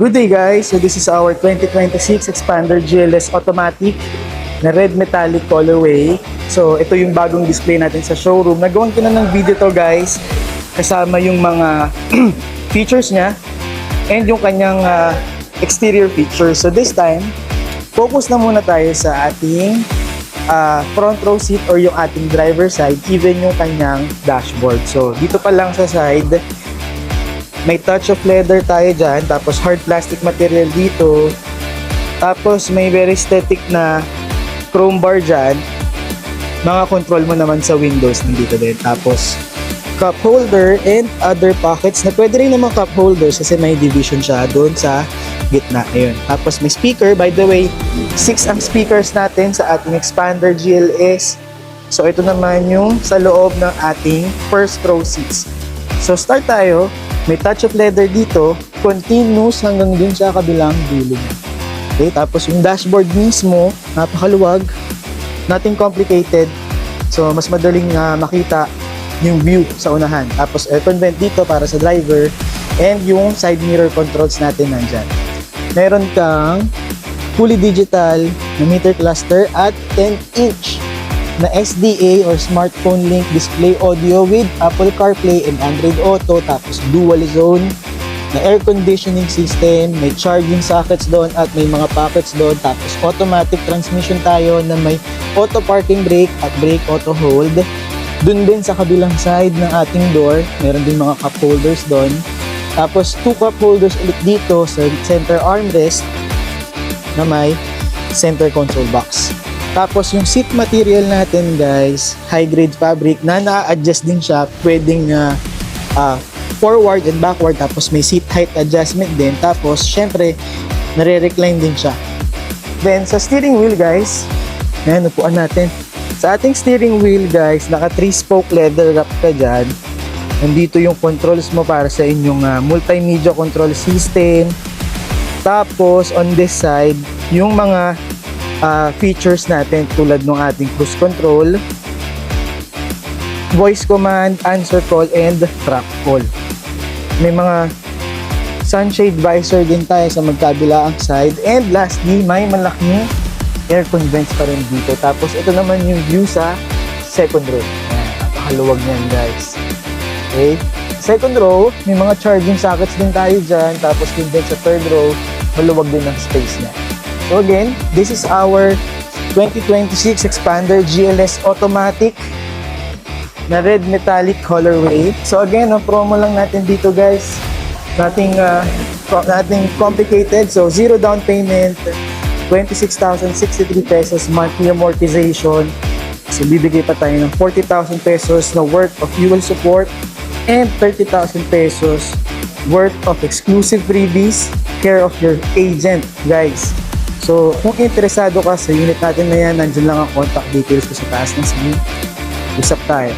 Good day guys! So this is our 2026 Expander GLS Automatic na red metallic colorway. So ito yung bagong display natin sa showroom. Nagawan ko na ng video to guys, kasama yung mga features niya and yung kanyang exterior features. So this time, focus na muna tayo sa ating front row seat or yung ating driver side, even yung kanyang dashboard. So dito pa lang sa side, may touch of leather tayo dyan, tapos hard plastic material dito, tapos may very aesthetic na chrome bar dyan. Mga control mo naman sa windows nandito din, tapos cup holder and other pockets na pwede rin naman cup holders kasi may division siya doon sa gitna. Ayun. Tapos may speaker, by the way 6 ang speakers natin sa ating Expander GLS. So ito naman yung sa loob ng ating first row seats. So start tayo. May touch of leather dito, continuous hanggang dun sa kabilang dulo. Okay, tapos yung dashboard mismo, napakaluwag, nothing complicated. So mas madaling makita yung view sa unahan. Tapos aircon vent dito para sa driver and yung side mirror controls natin nandyan. Meron kang fully digital na meter cluster at 10-inch na SDA or smartphone link display audio with Apple CarPlay and Android Auto, tapos dual zone na air conditioning system, may charging sockets doon at may mga pockets doon, tapos automatic transmission tayo na may auto parking brake at brake auto hold. Doon din sa kabilang side ng ating door, meron din mga cup holders doon, tapos 2 cup holders ulit dito sa center armrest na may center console box. Tapos yung seat material natin guys, high grade fabric na na-adjust din siya, pwedeng forward and backward, tapos may seat height adjustment din, tapos syempre nare-recline din siya. Then sa steering wheel guys, ayan, upuan natin. Sa ating steering wheel guys, naka 3-spoke leather wrap ka dyan. Nandito yung controls mo para sa inyong multimedia control system. Tapos on this side, yung mga features natin tulad ng ating cruise control, voice command, answer call, and track call. May mga sunshade visor din tayo sa magkabilaang side, and lastly, may malaking aircon vents pa rin dito. Tapos ito naman yung view sa second row. Napakaluwag niyan guys. Okay, second row, may mga charging sockets din tayo dyan, tapos din sa third row, maluwag din ang space niya. So again, this is our 2026 Expander GLS Automatic na red metallic colorway. So again, promo lang natin dito guys. Nothing complicated. So zero down payment, 26,063 pesos monthly amortization. So bibigay pa tayo ng 40,000 pesos na worth of fuel support and 30,000 pesos worth of exclusive freebies care of your agent guys. So, kung interesado ka sa unit natin na yan, nandiyan lang ang contact details ko sa taas ng screen. Usap tayo.